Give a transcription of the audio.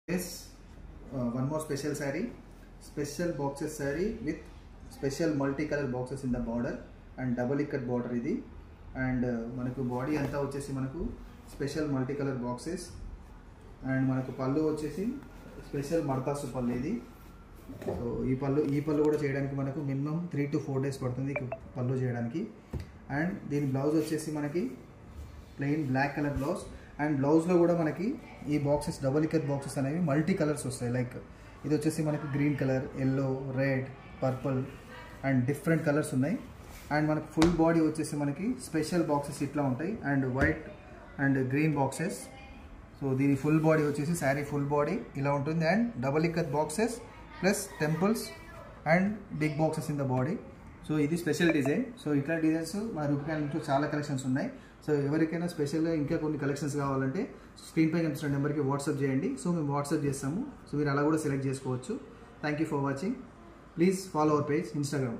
Yes, one more special saree, special boxes saree with special multicolor boxes in the border and double ikat border idi and manaku body anta vachesi manaku special multicolor boxes and manaku pallu vachesi special martasu pallu idi. So ee pallu kuda cheyadaniki manaku minimum 3 to 4 days padutundi pallu cheyadaniki and deen blouse vachesi manaki plain black color blouse and blouse lo kuda manaki ee boxes double ikat boxes అనేవి multi colours వస్తాయి. Like ఇది వచ్చేసి మనకి green colour, yellow, red, purple and different colours ఉన్నాయి. And మనకి full body వచ్చేసి మనకి special boxes ఇట్లా ఉంటాయి and white and green boxes. So దీని ఫుల్ బాడీ వచ్చేసి శారీ ఫుల్ బాడీ ఇలా ఉంటుంది and double ikat boxes plus temples and big boxes in the body. So ఇది స్పెషల్ డిజైన్. సో ఇట్లా డిజైన్స్ మా రూపాయల ఇంట్లో చాలా కలెక్షన్స్ ఉన్నాయి. సో ఎవరికైనా స్పెషల్గా ఇంకా కొన్ని కలెక్షన్స్ కావాలంటే స్క్రీన్ పై కనిపిస్తున్న నెంబర్కి వాట్సాప్ చేయండి. సో మేము వాట్సాప్ చేస్తాము. సో మీరు అలా కూడా సెలెక్ట్ చేసుకోవచ్చు. Thank you for watching. Please follow our page Instagram.